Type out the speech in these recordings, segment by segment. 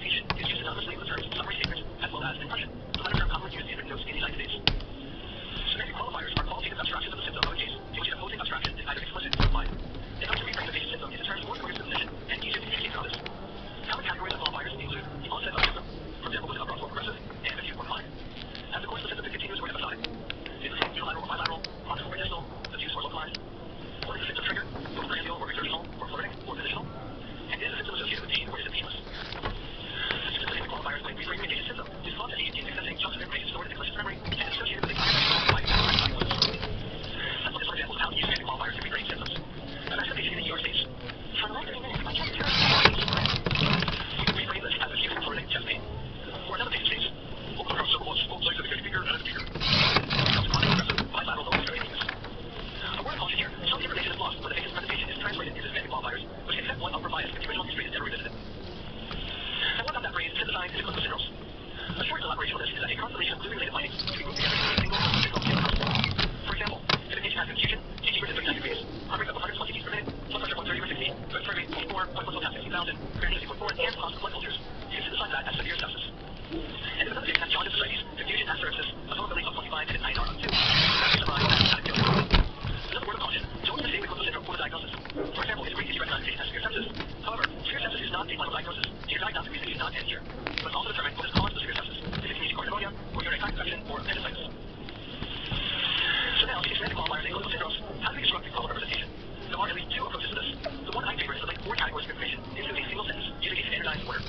presentation is used synonymously with the terms summary statement as well as impression, the latter term commonly used in written notes in the United States. Semantic qualifiers are qualitative abstractions of the symptom of a case in which an opposing abstraction is either explicit or implied. They help to reframe the patient's symptom into terms more familiar to the physician and easier to communicate to others. Common categories of qualifiers include the onset of a symptom, for example, was it upper or progressive, and acute or chronic. Has the course of the symptom been continuous or episodic? Is the symptom unilateral or bilateral, proximal or distal, diffuse or localized? What is the symptom trigger? Postprandial or exertional or flirting or positional? And is the symptom associated with pain or is it painless? The use of semantic qualifiers when reframing a patient's symptom is thought to aid in accessing chunks of information stored in the clinician's memory and is associated with a cognitive diagnosis. Let's look at some examples of how to use semantic qualifiers to reframe symptoms. Imagine a patient in the ER states, for the last 30 minutes, my chest is hurting. You can reframe this as acute flirting chest pain. Or another patient states, open across so much, both legs of the finger and the finger. Becomes chronic progressive bilateral lower extremity weakness. A word of caution here, some information is lost when the patient's presentation is translated into semantic qualifiers, which can set one upward bias if the original history is never revisited. Now what about that phrase, synthesized into clinical syndromes? A short elaboration on this is that a constellation of gluten related findings can be grouped together into a single clinical syndrome. For example, if a patient has confusion, a fever to 39 degrees, heart rate of 120 beats per minute, blood pressure 130 over 60, respiratory rate 24, blood glucose past 16,000, creatinine 6.4, and positive blood cultures, you can synthesize that as severe sepsis. And if another patient has jaundice ascites, confusion and cirrhosis, a total ability of 25 and an INR of 2, that is summarized as hepatic failure. Another word of caution, don't mistake the clinical syndrome for the diagnosis. For example, it's great if you recognize a patient has severe sepsis. However, severe sepsis is not a final diagnosis, and your diagnostic reasoning should not end here. You must also determine what has caused the severe sepsis. Is it community pneumonia, or urinary tract infection, or appendicitis? So now, using semantic qualifiers in clinical syndromes, how do we construct the problem representation? There are at least two approaches to this. The one I favor is to link four categories of information into a single sentence using a standardized order.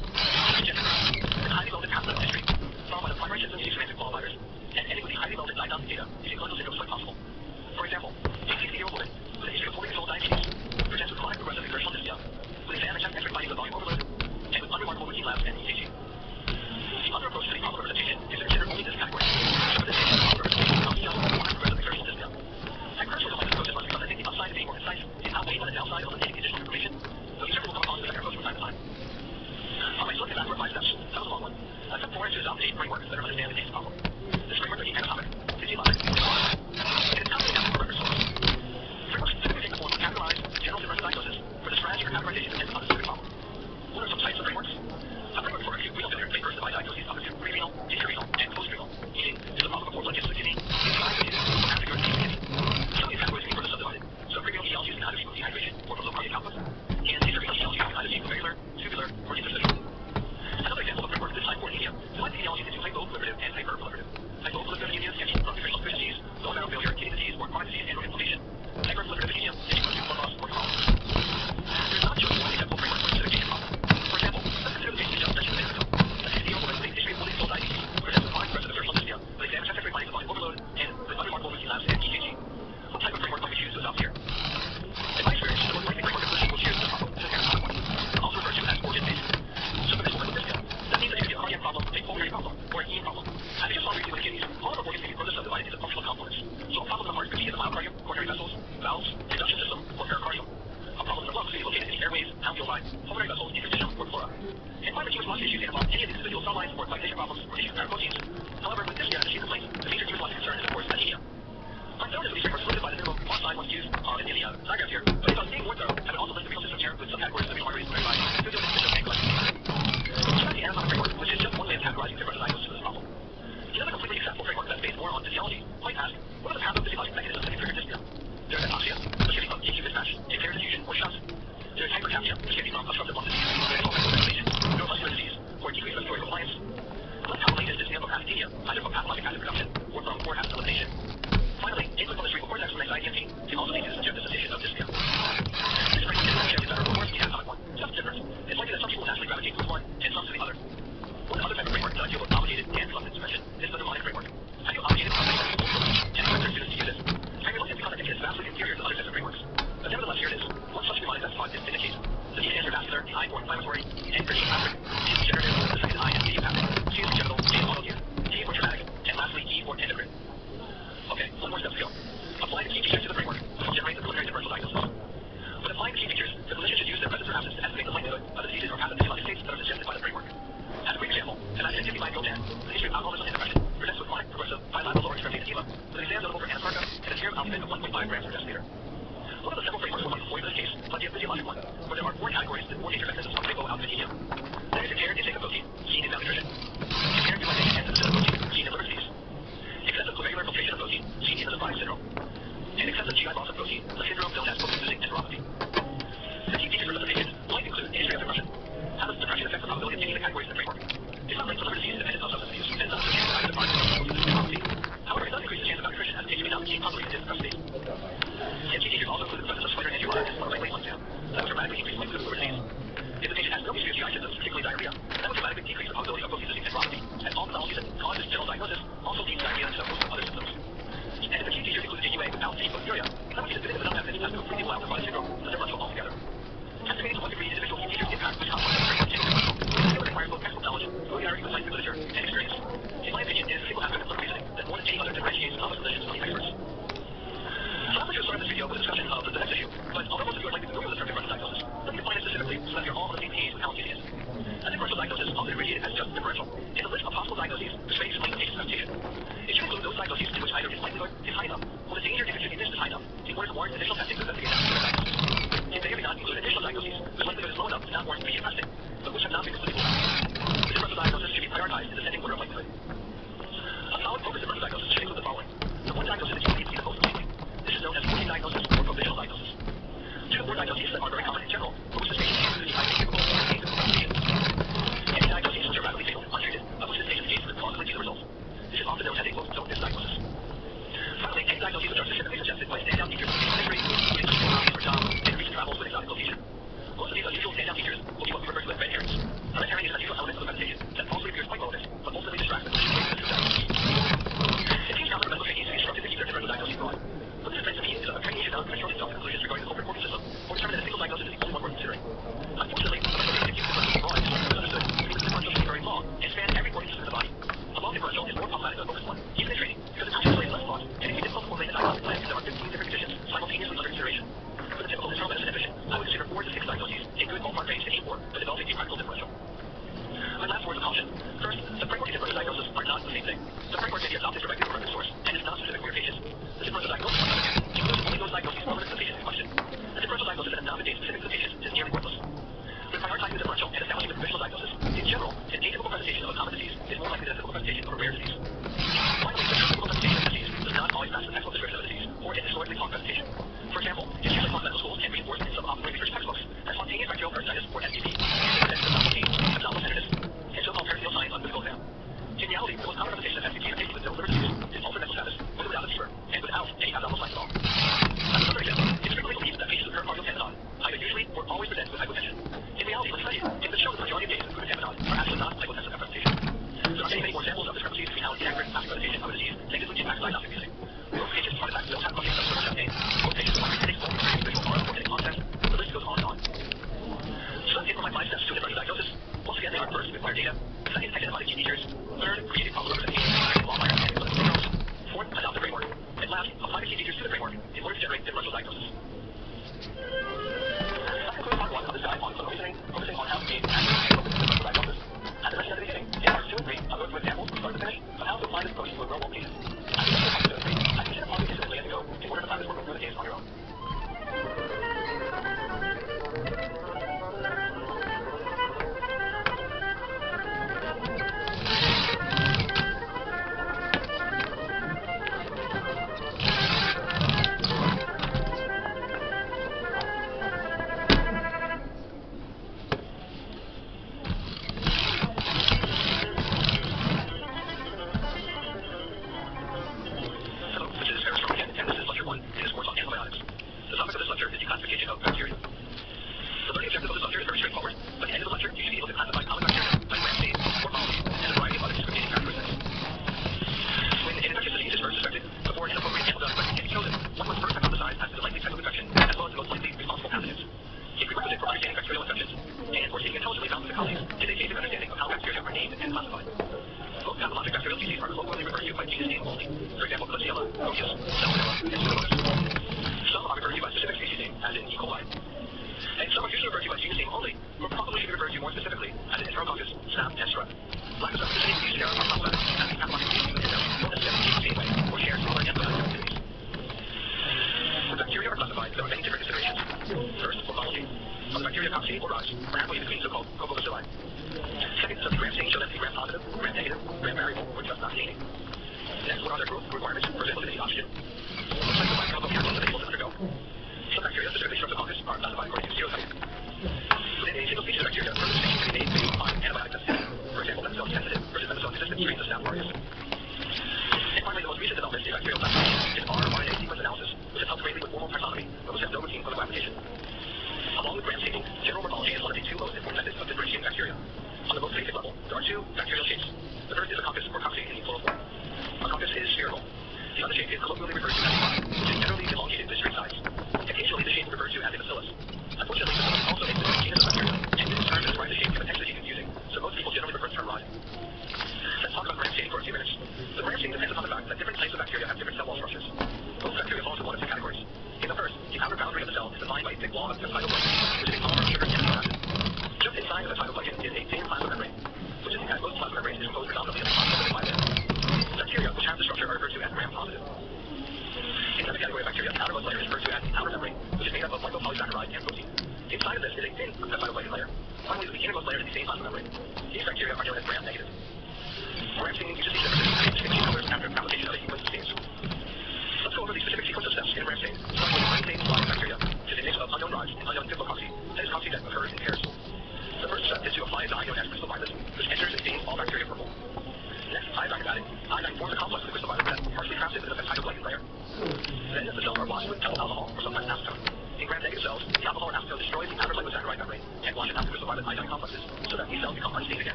Gender, the highly relevant pathological history, followed by the primary symptoms using semantic qualifiers, and ending with the highly relevant diagnostic data using clinical syndromes when possible. For example, a 60-year-old woman with a history of poorly controlled diabetes presents with chronic progressive exertional dyspnea, with exam and chest X-ray findings of volume overload, and with unremarkable routine labs and EKG. The other approach to the problem representation is to consider only this category. For this case, the problem representation becomes just chronic progressive exertional dyspnea. At critical domain approaches must be done. I think the upside of being more concise is outweighed by the downside of eliminating additional information, though you certainly will come across the second approach from time to time. Alright, so let's get back to our 5 steps. That was a long one. Step 4 is to adopt a framework to better understand the patient's problem. This framework can be anatomic, physiologic, and it's calculated out from reference sources. Frameworks typically take the form of categorized, general differential diagnosis, where the strategy for categorization depends on the specific problem. What are some types of frameworks? A framework for acute renal failure may first divide diagnoses of acute pre-renal, intrarenal, and post-renal, meaning is the problem before blood gets to the kidney, is the associated, or after urine leaves the kidney. Some of these categories can be further subdivided. So pre-renal etiologies can either be from dehydration or from low cardiac output, and intrarenal etiologies can either be from regular, tubular, or interstitial. Another example of a framework is type 4 anemia, divides the etiologies into hypoproliferative and hyperproliferative. Hypoproliferative anemias can be from nutritional deficiencies, bone marrow failure, kidney disease, or chronic disease and or inflammation. Hyperproliferative anemia can be from blood loss or hemolysis. There's not just one acceptable framework for specific patient problem. For example, let's consider the patient we just mentioned a minute ago. A 60-year-old woman with a history of poorly controlled diabetes presents with chronic progressive exertional dyspnea, with exam and chest X-ray findings of volume overload, and with unremarkable routine labs and EKG. What type of framework might we choose to adopt here? In my experience, the most likely framework a clinician will choose is the problem, the anatomic one, also referred to as organ-based. So for this woman with dyspnea, that means that it could be a cardiac problem, a pulmonary problem, or a heme problem. As we just saw briefly with kidneys, all of our organs can be further subdivided into functional components. So a problem in the heart could be in the myocardium, coronary vessels, valves, conduction system, or pericardium. A problem in the lungs could be located in the airways, alveoli, pulmonary vessels, interstitium, or pleura. And finally, hematologic issues can involve any of these individual cell lines or coagulation problems or tissue paraproteins. However, with dyspnea and acute complaints, the major hematologic concern is of course anemia. I'm thorough for these frameworks listed by the minimum font size once used in the diagrams here, but if I was being more thorough, I would also list the renal system here with subcategories of the renal arteries, artery lines, physical, interstitial, and collecting. So that's the anatomic framework, which is just one way of categorizing differential diagnosis of this problem. Another completely acceptable framework that's based more on physiology might ask, what are the pathophysiologic mechanisms that can trigger dyspnea? There's hypoxia, which can be from TQ mismatch, impaired diffusion, or shunt. There's hypercapnia, which can be from obstructive lung disease, mental hyperventilation, neuromuscular disease, or decreased respiratory compliance. Less commonly is dyspnea from acidemia, either from pathologic acid production or from poor acid elimination. Finally, input from the cerebral cortex from anxiety and pain can also lead to the dissociation of dyspnea. This framework is necessarily better or worse than the anatomic one, just different. It's likely that some people naturally gravitate towards one and some to the other. One other type of framework that I feel both obligated and reluctant to mention is the mnemonic framework. I feel obligated because I study both programs and encourage students to use it. I'm reluctant because I think it is vastly inferior to other types of frameworks. But nevertheless, here it is. One such mnemonic that's taught is VINDICATE. The D stands for vascular, the I for inflammatory, N for geographic, G is regenerative, the second I is idiopathic, C is congenital, A is autoimmune, T for traumatic, and lastly E for endocrine. Okay, one more step to go. Apply the key features to the framework, which will generate the preliminary differential diagnosis. When applying the key features, the clinician should use their presence or absence to estimate the likelihood of the diseases or pathophysiologic states that are suggested by the framework. As a brief example, imagine a 55-year-old man with a history of alcoholism and depression presents with chronic progressive bilateral lower extremity edema with an exam notable for anasarca and a serum albumin of 1.5 grams per deciliter. One of the several frameworks we'll employ for this case might be a physiologic one, where there are 4 categories and 4 major mechanisms of hypoalbuminemia. That is impaired intake of protein, acquire data. Second, identify the key features. Third, create a problem representation of law virus and clinical syndromes. Fourth, adopt the framework. And last, apply the key features to the framework in order to generate differential diagnosis. That concludes part 1 of this guide on clinical reasoning, focusing on how to gain accurate and focused differential diagnosis. As I mentioned at the beginning, in parts 2 and 3, I'll go through examples from start to finish of how to apply this approach to a real-world case. After you get to parts 2 and 3, I consider pausing instantly as you go in order to practice working through the case on your own.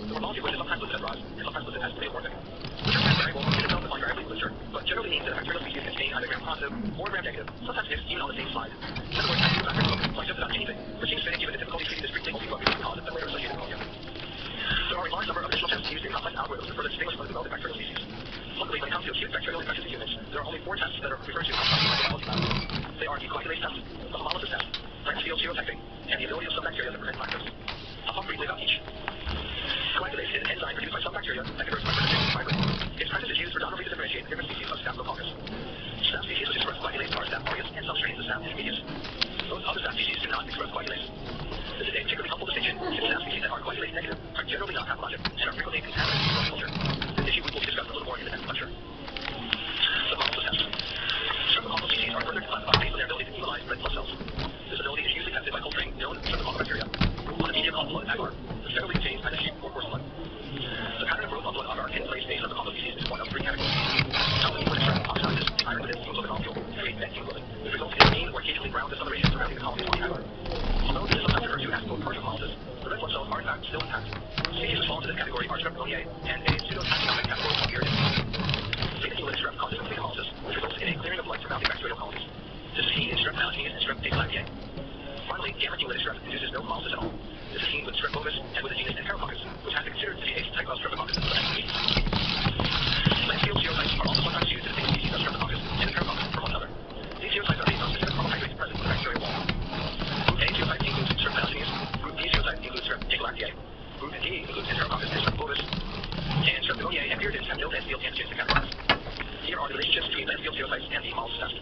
The morphology which is sometimes listed as ROS and sometimes listed as pleomorphic. four tests that are referred to as microbiology labs. They are the coagulase test, the hemolysis test, Lancefield serotyping, and the ability of some bacteria to prevent lactose. I'll talk briefly about each. Coagulase is an enzyme produced by some bacteria that converts micronutrients into fiber. Its presence is used predominantly to differentiate different species of Staphylococcus. Staph species which express coagulase are Staph aureus and some strains of Staph intermedius. Most other Staph species do not express coagulase. This is a particularly helpful distinction since Staph species that are coagulase negative are generally not pathologic and are frequently contaminated in culture. This issue will be discussed a little more in the next lecture. The hemolysis test. Streptococcal species are further classified based on their ability to hemolyze red blood cells. This ability is usually tested by culturing known streptococcal bacteria on a media called blood agar, which generally contains either sheep or horse blood. The pattern of growth of blood agar in place-based streptococcal species is one of three categories. Alpha hemolytic strep oxidizes the iron-limited hemoglobin molecule to create met hemoglobin, which results in a green or occasionally brown discoloration surrounding the colonies on the agar. Although this is sometimes referred to as partial hemolysis, the red blood cells are in fact still intact. Species which fall into this category are Strep pneumoniae and a pseudotaxonomic category called Viridis. Beta hemolytic strep causes complete hemolysis, which results in a clearing of blood surrounding bacterial colonies. This is seen in Strep pyogenes and Strep agalactiae. Finally, gamma hemolytic strep induces no hemolysis at all. This is seen with Strep bovis and with the genus Enterococcus, which has been considered to be a type of Streptococcus influenza species. Lancefield serotypes are also sometimes used to distinguish species of Streptococcus and Enterococcus from one another. These serotypes are based on specific carbohydrates present in the bacterial wall. Group A serotype includes Strep pyogenes, Group B serotype includes Strep agalactiae, Group D includes Enterococcus and Strep bovis, and Strep pneumoniae and Viridis have no Lancefield antigens to categorize. Here are the relationships between Lancefield serotypes and the hemolysis test.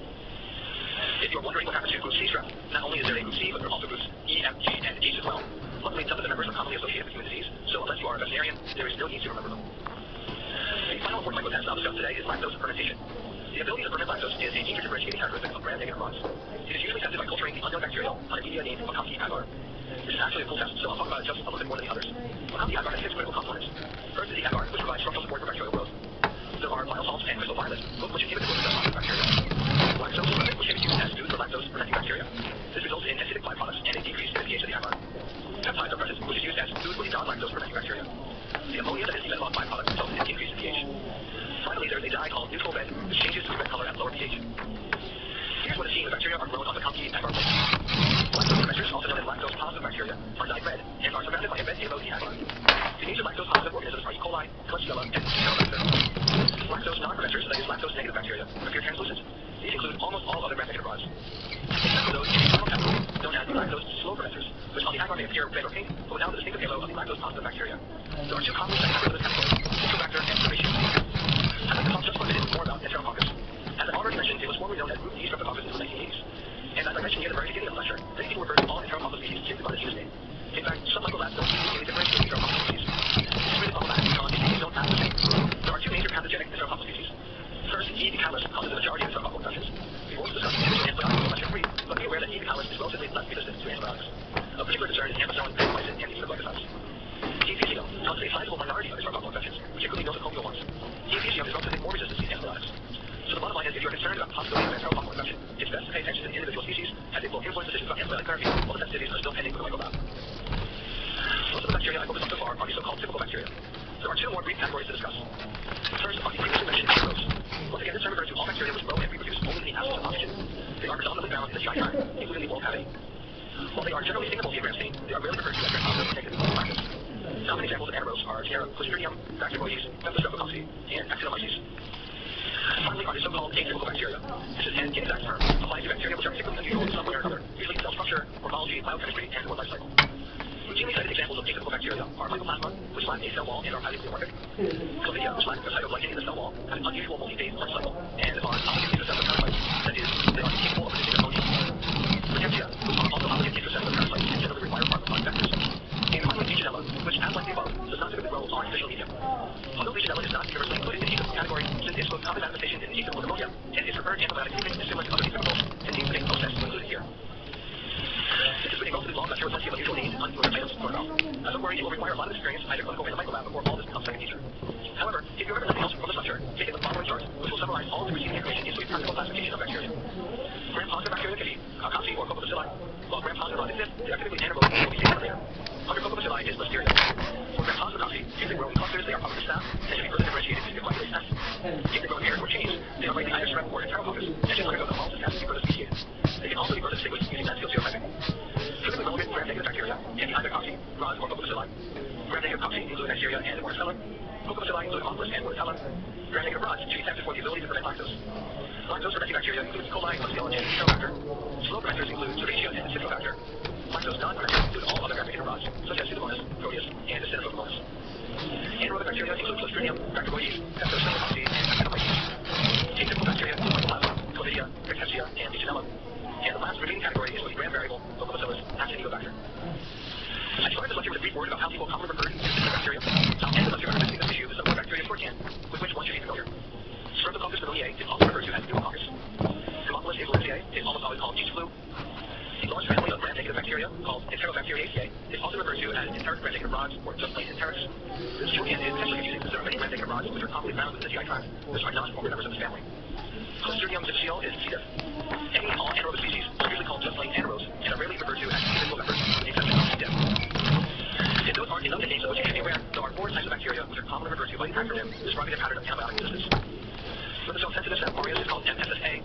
If you are wondering what happens to Group C strep, not only is there a Group C, but there are also Groups E, F, G, and H as well. Luckily, some of the members are commonly associated with human disease, so unless you are a veterinarian, there is no need to remember them. The final important microtest I'll discuss today is lactose fermentation. The ability to ferment lactose is a major differentiating characteristic of gram-negative rods. It is usually tested by culturing the unknown bacterial on a media named Makaki agar. This is actually a full test, so I'll talk about it just a little bit more than the others. Makaki agar has 6 critical components. First is the agar, which provides structural support for bacterial growth. There are bile salts and crystal violet, both of which inhibit the growth of positive bacteria. Lactose is present, which can be used as food for lactose-protecting bacteria. This results in acidic byproducts and a decrease in the pH of the agar. Peptides are present, which is used as food for the non-lactose-protecting bacteria. The ammonia that is the metabolic byproduct results in an increase in pH. Finally, there is a dye called neutral red, which changes its red color at lower pH. Here's what is seen when bacteria are grown on the Makaki agar plate. Lactose fermenters, also known as lactose-positive bacteria, are dyed red and are surrounded by a red halo agar. The major lactose-positive organisms are E. coli, Klebsiella, and Enterobacter. Lactose non-fermenters, that is lactose-negative bacteria, appear translucent. These include almost all other gram-negative rods. Except for those in a final category, known as the lactose-slow fermenters, which on the agar may appear red or pink, but without the distinctive halo of the lactose-positive bacteria. There are two commonly studied members of this category, Enterobacter and Serratia. I'd like to talk just for a minute more about Enterococcus. As I've already mentioned, it was formerly known as Group D Streptococcus in the 1980s. And as I mentioned near the very beginning of the lecture, many people refer to all Enterococcal species simply by the genus name. In fact, some microlabs don't even really differentiate Enterococcal species. This is really problematic because these species don't act the same. There are two major pathogenic Enterococcal species. First, E. epicalis causes the majority of Enterococcal infections. We won't discuss individual antibiotics in lecture 3, but be aware that E. epicalis is relatively less resistant to antibiotics. Of particular concern is ampicillin, vancomycin, and immunoglycosides. T. faecium causes a sizable minority of Enterococcal infections, particularly nosocomial ones. T. faecium is relatively more resistant to antibiotics. So the bottom line is, if you are concerned about the possibility of Enterococcal infection, it's best to pay attention to the individual species, as it will influence decisions about antibiotic therapy, while the sensitivities are still pending with the microlab. Most of the bacteria I focus on so far are the so-called typical bacteria. There are two more brief categories to discuss. First are the previously mentioned anaerobes. Once again, this term refers to all bacteria which grow and reproduce only in the absence of oxygen. They are predominantly found in the GI tract, including the oral cavity. While they are generally singable via gram stain, they are rarely referred to as gram-positive or negative in practice. Common examples of anaerobes are Genera Clostridium, Bacteroides, Peptostreptococci, and Actinomyces. Finally are the so-called atypical bacteria. This is an inexact term, applied to bacteria which are particularly unusual in some way or another, usually in cell structure, morphology, biochemistry, and or life cycle. Routinely cited examples of atypical bacteria are Mycoplasma, which lack a cell wall and are highly pleomorphic, Chlamydia, which lack a cytoglycan in the cell wall, have an unusual multi-phase life cycle, and are obligate intracellular parasites, that is, they are incapable of producing ammonia. Rickettsia, which are also obligate intracellular parasites and generally require pharmacologic vectors. And finally, Legionella, which, as like the above, does not typically grow on artificial media. Although Legionella is not universally included in the atypical category, since its most common manifestation is atypical pneumonia, and its preferred antibiotic treatment is similar to other atypicals, and deems it a process to include it here. This has been a relatively long lecture with plenty of unusual names and unfamiliar items to learn about. Don't worry, it will require a lot of experience, either clinical and microlab, before all this becomes second nature. However, if you remember nothing else from this lecture, take it with the following chart, which will summarize all the preceding information into a practical classification of bacteria. Gram-positive bacteria can be Cocci or Coccobacilli. While gram-positive rods exist, they are typically anaerobic and will be taken later. Under Coccobacilli is Listeria. For gram-positive Cocci, if they grow in clusters, they are probably staph, and should be further differentiated into the coagulase test. If they grow in pairs or chains, they are likely either strep or Enterococcus, and should undergo the hemolysis test to be further speciated. They can also be further distinguished using Lancefield serotyping. Typically relevant gram-negative bacteria can be either Cocci, rods, or Coccobacilli. Gram-negative Cocci include Neisseria and Warnella. Coccobacilli include Haemophilus and Bordetella. Gram-negative rods should be tested for the ability to ferment lactose. Lactose fermenting bacteria include E. coli, Klebsiella, and Helicobacter. Slow fermenters include Cerevisia and Citrobacter. Lactose non-fermenters include all other gram-negative rods, such as Pseudomonas, Proteus, and Acinetobacter. Anaerobic bacteria include Clostridium, Bacteroides, Peptocellulose, and Actinomyces. Atypical bacteria include Mycoplasma, Chlamydia, Rickettsia, and Legionella. And the last remaining category is the gram-variable Lactobacillus actinobacter. I started this lecture with a brief word about how people commonly refer to this bacteria. I'll end the lecture by referencing this issue with some more bacteria shorthand, with which one should be familiar. Streptococcus pneumoniae is also referred to as pneumococcus. Haemophilus influenzae is almost always called H. flu. A large family of gram-negative bacteria, called Enterobacteriaceae, is also referred to as enteric gram-negative rods, or just plain enterics. This shorthand is potentially confusing because there are many gram-negative rods which are commonly found within the GI tract, which are not former members of this family. Clostridium difficile is C. diff. Any and all anaerobic species are usually called just plain anaerobes and are rarely referred to as individual members, with the exception of C. diff. If those aren't enough names of which you should be aware, there are 4 types of bacteria which are commonly referred to by the acronym describing the pattern of antibiotic resistance. Methicillin-sensitive Staph aureus is called MSSA.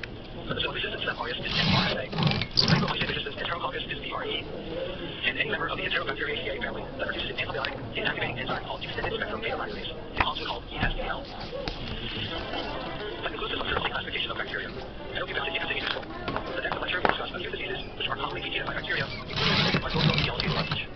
Methicillin-resistant Staph aureus is MRSA. Saccharomyces-resistant Enterococcus is VRE. And any member of the Enterobacteriaceae family that produces an antibiotic inactivating enzyme called extended spectrum beta lactamase is also called ESBL. That concludes this lecture on the classification of bacteria. I hope you found it interesting and useful. The next lecture will discuss a few diseases which are commonly mediated by bacteria, including the microbial etiology of each.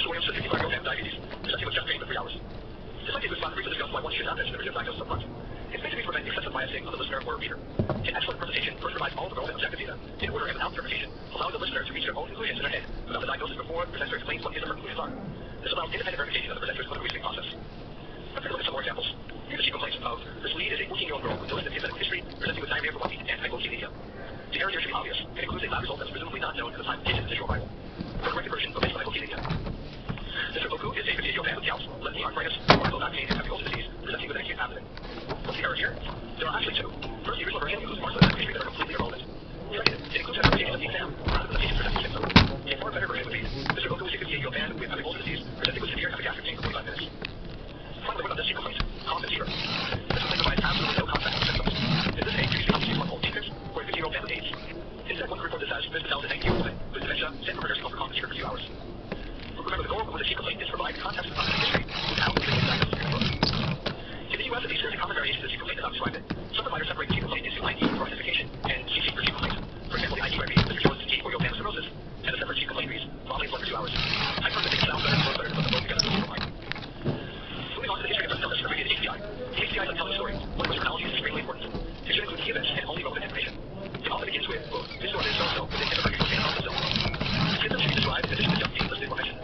Williams says 55-year-old man with diabetes, presenting with chest pain for 3 hours. This might be a good spot to briefly discuss why one should not mention the original diagnosis up front. It's basically to prevent excessive biasing of the listener or reader. An excellent presentation first provides all the relevant objective data in order and without interpretation, allowing the listener to reach their own conclusions in their head about the diagnosis before the presenter explains what his or her conclusions are. This allows independent verification of the presenter's clinical reasoning process. Let's take a look at some more examples. Here's a chief complaint of this lead is a 14-year-old girl with no extensive medical history, presenting with diarrhea for 1 week and hypoglycemia. The error here should be obvious. It includes a lab result that's presumably not known at the time of patient's initial arrival. For the corrected version of hypoglycemia. Mr. Oku is a 58-year-old man with gout, leptin arthritis, chronic back pain, and heavy ulcer disease, presenting with an acute abdomen. What's the error here? There are actually two. First, the original version includes parts of the medical history that are completely irrelevant. Second, it includes an interpretation of the exam rather than the patient's presenting symptom. A far better version would be, Mr. Oku is a 58-year-old man with heavy ulcer disease, presenting with severe epigastric pain for 45 minutes. Finally, what about this chief complaint? Cough and fever. This complaint provides absolutely no context of symptoms. Is this a previously untreated infant or a 50-year-old man with AIDS? Instead, one could report this as Ms. Patel is a 90-year-old woman with dementia, sent for nursing home for cough and fever for 2 hours. Remember, the goal of the chief complaint is to provide context of the history without the clinical diagnosis of the In the U.S., at least, there is a common variation of the chief complaint as I've described it. Some providers separate the chief complaint into ID for identification and CC for chief complaint. For example, the ID might read Mr. Jones' 84-year-old man with cirrhosis, and the separate chief complaint reads vomiting blood for 2 hours. I've heard that they sound better and flow better to put them both together in the chief complaint. Moving on to the history of breast illness, abbreviated HDI. The HDI is a telling story, one in which chronology is extremely important. It should include key events and only relevant information. It often begins with, quote, this or this so-and-so with an interpretation of the zone. Symptoms should be described in addition to just being listed or mentioned.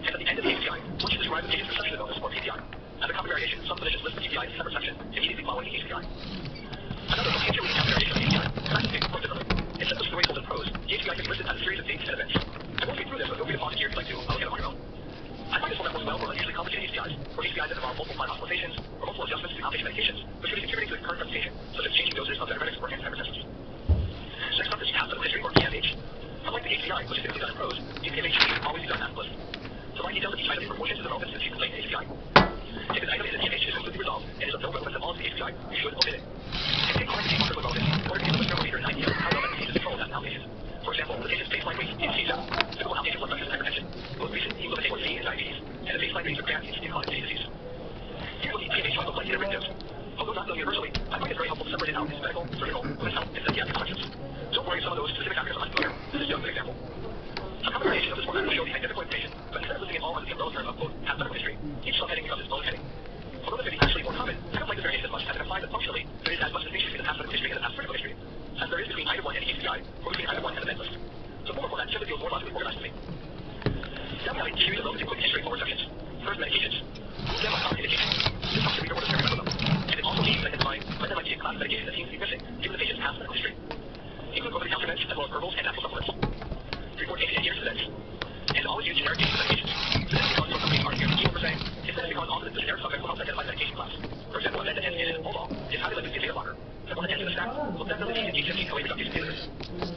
And at the end of the HDI, one should describe the patient's perception of illness or PPI. As a common variation, some clinicians list the PPI in a separate section immediately following the HDI. Another potentially common variation of the HDI is actually quite differently. Instead of stories told in prose, the HDI can be listed as a series of dates and events. I won't read through this, but feel free to pause here if you'd like to look at it on your own. I find this format works well for unusually complicated HDIs, or HDIs that involve multiple planned hospitalizations, or multiple adjustments to outpatient medications, which could be contributing to the current presentation, such as changing doses of diuretics or antihypertensives. Next up is path medical history, or PMH. Unlike the HDI, which is typically done in prose, the PMH should always be done as a list. Provide details of each item in proportion to the relevance to the chief complaint in HDI. If an item in the PMH is completely resolved and is of no relevance at all to the HDI, you should omit it. And take comment to markers with relevance in order to give the listener or reader an idea of how relevant the disease is controlled as an outpatient. For example, the patient's baseline weight in CSF, typical outpatient blood pressure and hypertension, most recent hemoglobin A1C and diabetes, and the baseline range of creatinine in chronic kidney disease. Here's what the PMH might look like in a written note. Although not done universally, I find it very helpful to separate it out into medical, surgical, women's health, and psychiatric sections. Don't worry if some of those specific factors are unfamiliar. This is just an example. A common variation of this format will show the identical information, but instead of listing it all under the umbrella term of, quote, past medical history, each subheading becomes its own heading. Although this may be actually more common, I don't like this variation as much as it implies that functionally there is as much distinction between the past medical history and the past critical history as there is between item 1 and the HDI, or between item 1 and the med list. So former format simply feels more logically organized to me. Down the line, a series of relatively quick and straightforward sections. First, medications. Move them on common indications. This helps the reader or listener remember them. And it also aids in identifying when there might be a class of medication that seems to be missing, given the patient's past medical history. Include over-the-counter meds as well as herbals and natural supplements. Report any adherence to meds. And always use generic names for medications. This is because some companies aren't guaranteed what we're saying. Instead, it's because often the generic subject will help identify the medication class. For example, a med that ends in Oldol is highly likely to be a beta blocker. The one that ends in a statin will definitely be an H15 CoA reductase inhibitor.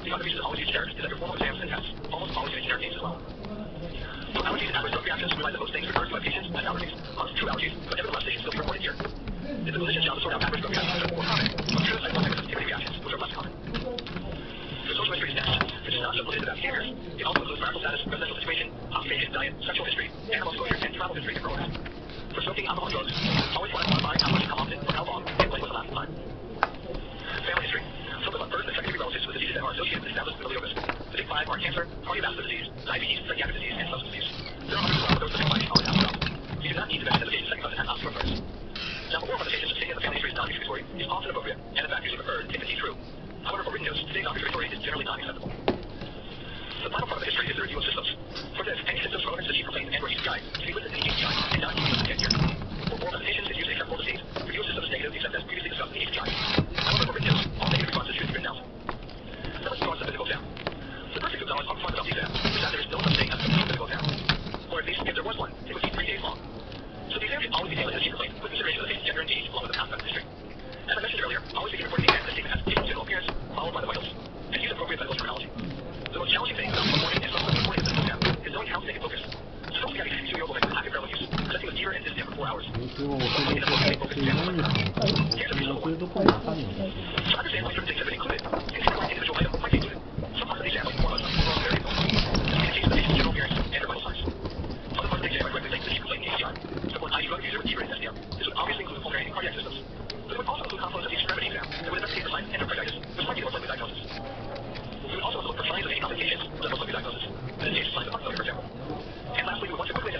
The other reason to always use generics is that your formal exams and tests almost always use generic names as well. For allergies and adverse drug reactions, we realize that most things referred to by patients as allergies are true allergies, but nevertheless, they should still be reported here. It's the clinician's job to sort out adverse drug reactions that are more common from true type 1 hypersensitivity reactions, which are less common. The social history is next, which is not just limited to bad behaviors. It also includes marital status, residential situation, occupation, diet, sexual history, animal exposure, and travel history and growth. For smoking, alcohol, and drugs, always want to quantify how much, how often, for how long, and when was the last time. Family history. Focus on first and second degree relatives with diseases that are associated with established familial risk. The big five are cancer, cardiovascular disease, diabetes, psychiatric disease, and substance abuse. There are others as well, but those are the big five you should always ask about. You do not need to mention that the patient's second cousin has osteoarthritis. Now, before conversations, stating that the family history is non-contributory is often appropriate, and in fact usually preferred if indeed true. However, for written notes, saying non-contributory is generally not acceptable. The final part of the history is the review of systems. For this, any systems relevant to the chief complaint and or HDI should be listed in the HDI and not be listed here. For oral presentations, it's usually acceptable to state review of systems is negative except as previously discussed in the HDI. However, for written notes, all negative responses should be written out. Now let's move on to the physical exam. The first thing to acknowledge upfront about the exam is that there is no such thing as a complete physical exam. Or at least, if there was one, it would be 3 days long. So the exam should always be tailored to the chief complaint with consideration of the patient's gender and age along with the past medical history. As I mentioned earlier, always begin reporting the exam as statement as patient's general appearance, followed by the vitals, and use appropriate medical terminology. The most challenging thing about reporting and subsequent reporting of the physical exam is knowing how to make it focused. Suppose we have a 62-year-old woman with active parallel use, presenting with fever and dyspnea for 4 hours. Here's a reasonable one. To understand why certain things have been included, consider why an individual item might be included. Some parts of the exam, like foremost, are overall variable. This will be the case of the patient's general appearance and their vital signs. Other parts of the exam are directly linked to the chief complaint in HDI. So for an IV drug user with fever and dyspnea, this would obviously include pulmonary and cardiac systems. But it would also include components of the extremity exam that would investigate for signs of endocarditis, which might be the most likely diagnosis. We would also look for signs of any complications, which are most likely diagnosis. In this case, signs of heart failure, for example. And lastly, we would want to quickly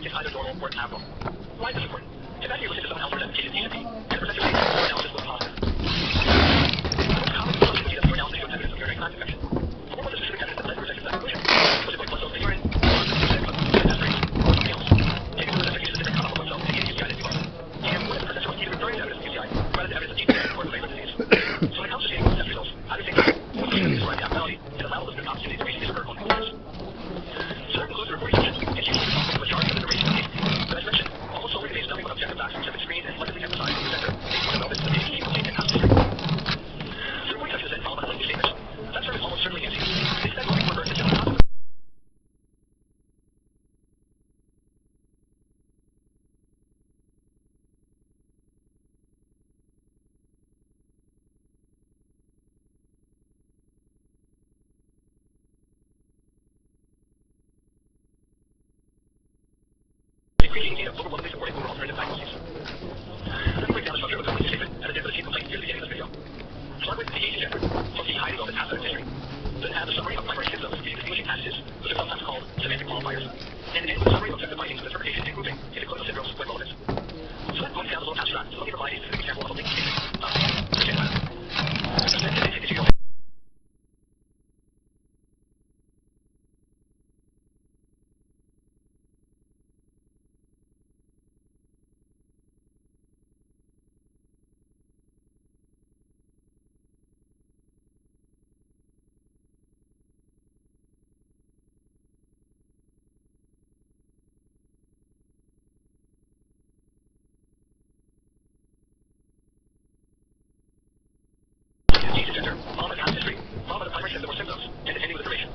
is either normal or abnormal. Why is this important? If after you listen to someone else's presentation TCP, and the presenter states your analysis was positive. The most common assumption is that your analysis shows evidence of urinary tract infection. What was the specific evidence that led the presenter to that conclusion? Was it white blood cells in the urine, or was it specific of test rates, or something else? Taking the presenter uses a different cutoff of blood cells to indicate UTI than yours. And what if the presenter was either referring to evidence of UTI, rather than evidence of TB or of disease? So when it comes to stating test results, how do you think that? What's the evidence for abnormality and allow the listener an opportunity to reach his or her own conclusions? So that concludes the reporting section. It's usually responsible for the majority of the duration of the case. But as mentioned, almost solely contains nothing but objective facts which have been screened and selectively emphasized in the presenter based on the relevance of the HCP contained in past history. The reporting section is then followed by the lengthy statement. That term is almost certainly anti-use. Instead, most people refer to general concepts. Increasing data overwhelmingly supporting over alternative diagnoses. Let me break down the structure of the complete statement and the different HCP complaints near the beginning of this video. Start with the age and gender, plus the highly relevant aspect of history. Then add the summary of primary symptoms using distinguishing passages, which are sometimes called semantic qualifiers. And end with a summary of objective findings of interpretation and grouping into clinical syndromes when relevant. So that point sounds a little abstract, so let me provide a specific example of a linked statement. Age and gender, followed by past history, followed by the primary symptom or symptoms, and ending with the duration.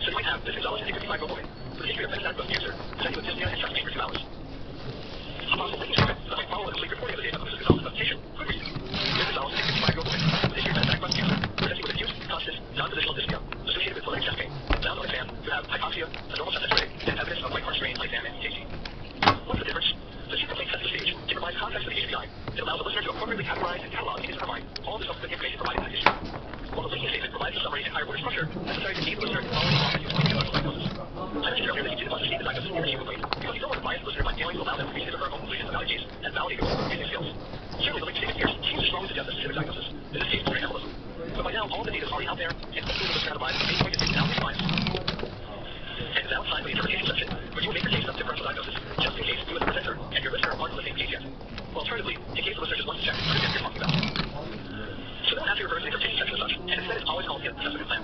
So you might have this physiologist, a 55-year-old woman, with a history of metastatic breast cancer, presenting with dyspnea and chest pain for 2 hours. A possible linking statement that might follow a complete reporting of the data of this physiologist's presentation could read, this physiologist, a 55-year-old woman, with a history of metastatic breast cancer, presenting with acute, constant, non-positional dyspnea, associated with prolonged chest pain. Found on exam to have hypoxia, a normal chest X-ray, and evidence of right heart strain on exam and EKG. What's the difference? The chief complaint sets the stage. It provides context for the HPI. It allows the listener to appropriately categorize and catalog in his or her mind all the subsequent information provided in the history. While the linking statement provides the summary and higher order structure necessary to aid the listener in following along and using the diagnosis. I mentioned earlier that you didn't want to state the diagnosis in your complaint because you don't want to bias the listener by failing to allow them to reach his or her own conclusions about a case and validate your own reasoning skills. Certainly, the linking statement here seems to strongly suggest a specific diagnosis. In this case, pulmonary embolism. But by now, all the data is already out there, and hopefully the listener arrives at the main point is without any bias. And now time for the interpretation section, where you will make your case of differential diagnosis, just in case you as a presenter and your listener aren't on the same page yet. Well, alternatively, in case the listener just wants to check what you're talking about. So don't have to refer to the interpretation section as such, and instead it's always called the assessment plan.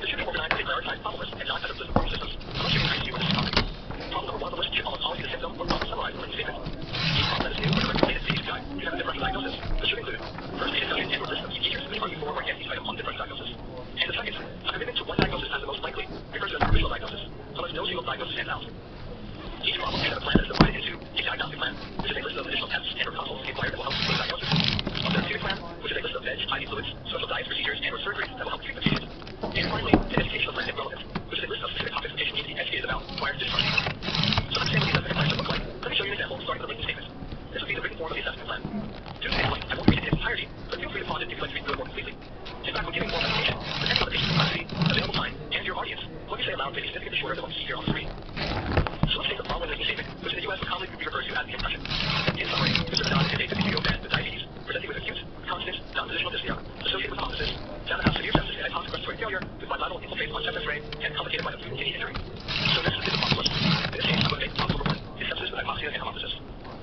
This should be organized as a prioritized problem list and not as a list of problem systems, unless you can increase you with this topic. Problem number 1 on the list should almost always be the symptom or problem summarized in the statement. Each problem that is new or directly related to the HPI should have a differential diagnosis. This should include, first, a discussion and or list of key features which argue for or against each item on differential diagnosis. And the second, a commitment to one diagnosis as the most likely, referred to as provisional diagnosis, unless no single diagnosis stands out. Each problem should have a plan that is divided into a diagnostic plan, which is a list of additional tests and or consults required that will help with diagnosis. A therapeutic plan, which is a list of veg, IV fluids, special diets, procedures, and or surgeries that will help treat the patient. And finally, an educational plan if relevant, which is a list of specific topics the patient needs to be educated about prior to discharge. So to understand what the assessment plan should look like, let me show you an example starting with a linking statement. This would be the written form of the assessment plan. To this point, I won't read it in its entirety, but feel free to pause it if you'd like to read through it more completely. In fact, when giving formal information, depending on the patient's capacity, available time, and your audience, what you say aloud may be significantly shorter than what you see here on the screen. So let's take the following linking statement, which in the U.S. would commonly be referred to as the impression. In summary, Mr. Bernard is a 52-year-old man with diabetes, presenting with acute, constant, non-positional dyspnea, associated with hospices, found to have severe sepsis and hypoxic respiratory failure with bilateral infiltrates on chest X-ray and complicated by acute kidney injury. So this is the problem list. In this case, I'm going to make problem number 1 is sepsis with hypoxia and hemolysis.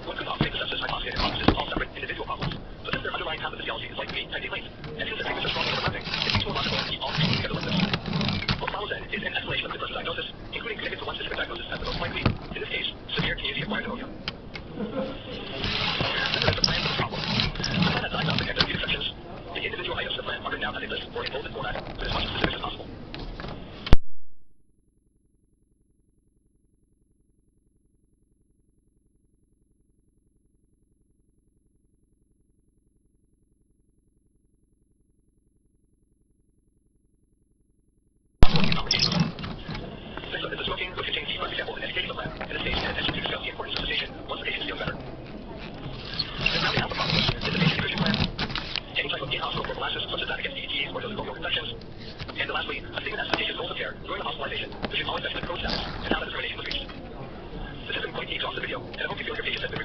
One could often make the sepsis, hypoxia, and hemolysis all separate individual problems, but since their underlying pathophysiology is likely to be tightly linked, and since the treatments are strongly overlapping, it seems more logical to keep all three together like this. What follows then is an escalation of the differential diagnosis, including commitment to one specific diagnosis as the most likely, in this case, severe community-acquired pneumonia. Then there is the plan for the problem. The plan has diagnostic and therapeutic sections. The individual items of the plan are written out as a list or a bulletin format with as much specifics as possible. Next up is the smoking, which contains each example and educational plan. In this case, pay attention to discuss the importance of cessation once the patient feels better. Then rounding out the problem list is the basic nutrition plan. Any type of in-hospital prophylaxis, such as that against DVTs or nosocomial infections. And lastly, a statement as to the patient's goals of care during the hospitalization, which should always mention the code status and how the determination was reached. The second point needs off the video, and I hope you feel your pages have been